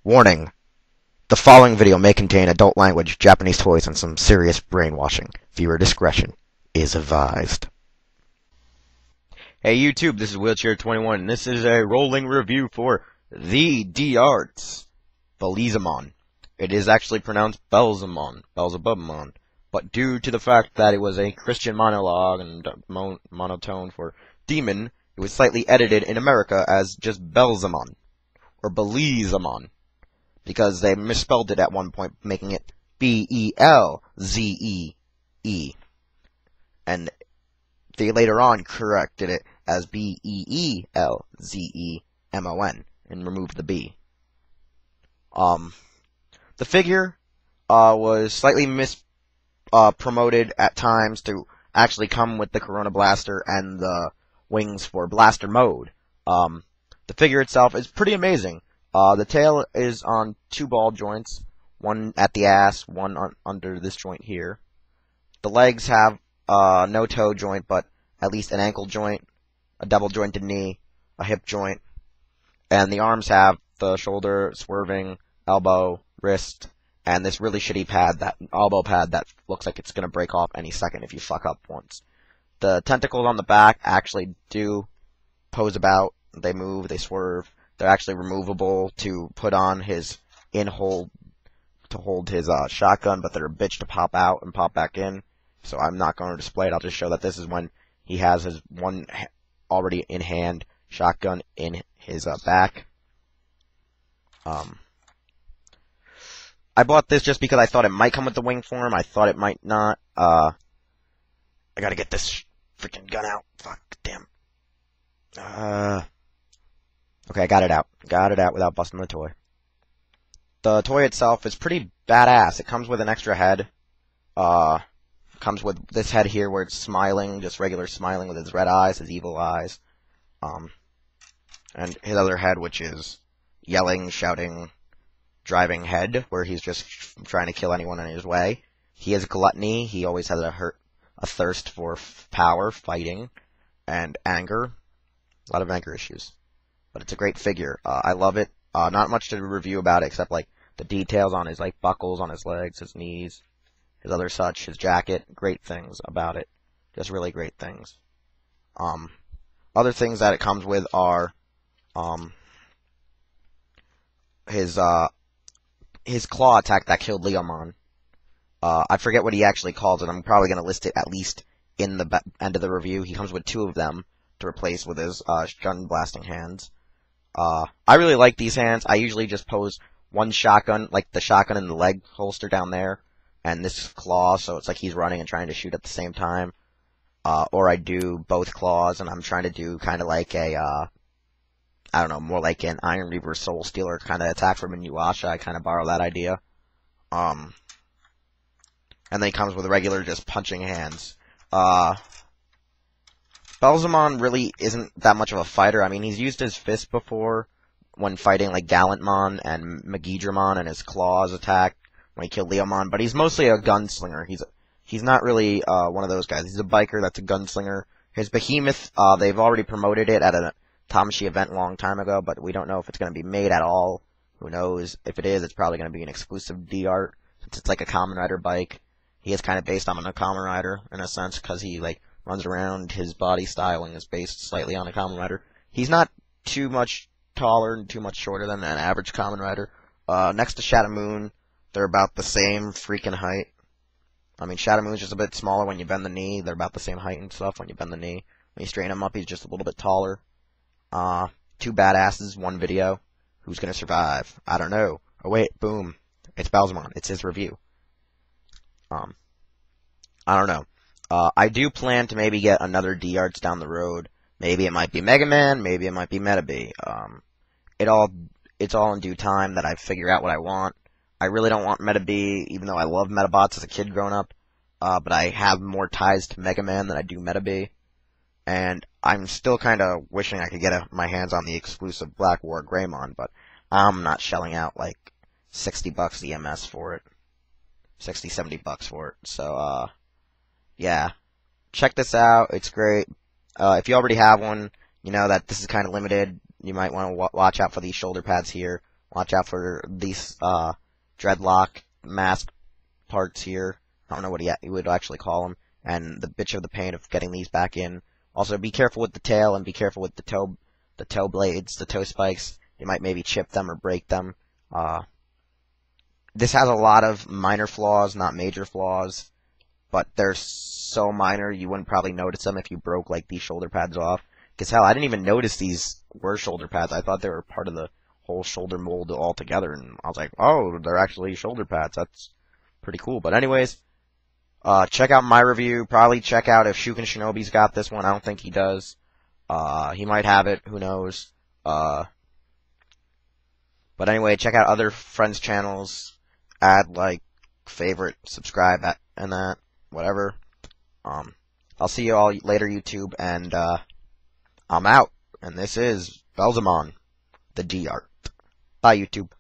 Warning: the following video may contain adult language, Japanese toys, and some serious brainwashing. Viewer discretion is advised. Hey YouTube, this is Wheelchair21, and this is a rolling review for the D-Arts Beelzebmon. It is actually pronounced Beelzebmon, but due to the fact that it was a Christian monologue and monotone for demon, it was slightly edited in America as just Beelzebmon, or Beelzebmon, because they misspelled it at one point, making it B-E-L-Z-E-E. And they later on corrected it as B-E-E-L-Z-E-M-O-N and removed the B. The figure was slightly promoted at times to actually come with the Corona Blaster and the wings for blaster mode. The figure itself is pretty amazing. The tail is on two ball joints, one at the ass, one under this joint here. The legs have no toe joint, but at least an ankle joint, a double jointed knee, a hip joint, and the arms have the shoulder, swerving, elbow, wrist, and this really shitty pad, that elbow pad that looks like it's going to break off any second if you fuck up once. The tentacles on the back actually do pose about, they move, they swerve. They're actually removable to put on his to hold his shotgun, but they're a bitch to pop out and pop back in. So I'm not going to display it. I'll just show that this is when he has his one already in hand shotgun in his back. I bought this just because I thought it might come with the wing form. I thought it might not. I gotta get this freaking gun out. Fuck, damn. Okay, I got it out. Got it out without busting the toy. The toy itself is pretty badass. It comes with an extra head. Comes with this head here where it's smiling, just regular smiling with his red eyes, his evil eyes. And his other head, which is yelling, shouting, driving head, where he's just trying to kill anyone in his way. He has gluttony. He always has a thirst for power, fighting, and anger. A lot of anger issues. But it's a great figure. I love it. Not much to review about it except like the details on his like buckles on his legs, his knees, his other such, his jacket. Great things about it. Just really great things. Other things that it comes with are his claw attack that killed Leomon. I forget what he actually calls it. I'm probably going to list it at least in the end of the review. He comes with two of them to replace with his gun blasting hands. I really like these hands. I usually just pose one shotgun, like the shotgun in the leg holster down there, and this claw, so it's like he's running and trying to shoot at the same time. Or I do both claws, and I'm trying to do kind of like a, I don't know, more like an Iron Reaver Soul Stealer kind of attack from Inuyasha. I kind of borrow that idea. And then he comes with regular just punching hands. Beelzebmon really isn't that much of a fighter. I mean, he's used his fist before when fighting like Gallantmon and Megidramon, and his claws attack when he killed Leomon, but he's mostly a gunslinger. He's not really one of those guys. He's a biker that's a gunslinger. His behemoth, they've already promoted it at a Tamashii event a long time ago, but we don't know if it's going to be made at all. Who knows? If it is, it's probably going to be an exclusive D-Art, since it's like a Kamen Rider bike. He is kind of based on a Kamen Rider, in a sense, because he like runs around, his body styling is based slightly on a Kamen Rider. He's not too much taller and too much shorter than an average Kamen Rider. Next to Shadow Moon, they're about the same freaking height. I mean, Shadow Moon's just a bit smaller when you bend the knee. They're about the same height and stuff when you bend the knee. When you straighten him up, he's just a little bit taller. Two badasses, one video. Who's gonna survive? I don't know. Oh wait, boom. It's Beelzebmon. It's his review. I don't know. I do plan to maybe get another D-Arts down the road. Maybe it might be Mega Man, maybe it might be Metabee. It's all in due time that I figure out what I want. I really don't want Metabee, even though I love Metabots as a kid growing up. But I have more ties to Mega Man than I do Metabee. And I'm still kind of wishing I could get my hands on the exclusive Black War Greymon, but I'm not shelling out like $60 EMS for it. 60, 70 bucks for it. So, yeah. Check this out. It's great. If you already have one, you know that this is kind of limited. You might want to watch out for these shoulder pads here. Watch out for these, dreadlock mask parts here. I don't know what he would actually call them. And the bitch of the pain of getting these back in. Also, be careful with the tail and be careful with the toe blades, the toe spikes. You might maybe chip them or break them. This has a lot of minor flaws, not major flaws, but they're so minor you wouldn't probably notice them if you broke like these shoulder pads off. Because hell, I didn't even notice these were shoulder pads. I thought they were part of the whole shoulder mold altogether, and I was like, oh, they're actually shoulder pads. That's pretty cool. But anyways, check out my review. Probably check out if Shuken Shinobi's got this one. I don't think he does. He might have it. Who knows? But anyway, check out other friends' channels. Add, like, favorite, subscribe, and that. Whatever. I'll see you all later, YouTube, and, I'm out. And this is Beelzebmon, the D-Art. Bye, YouTube.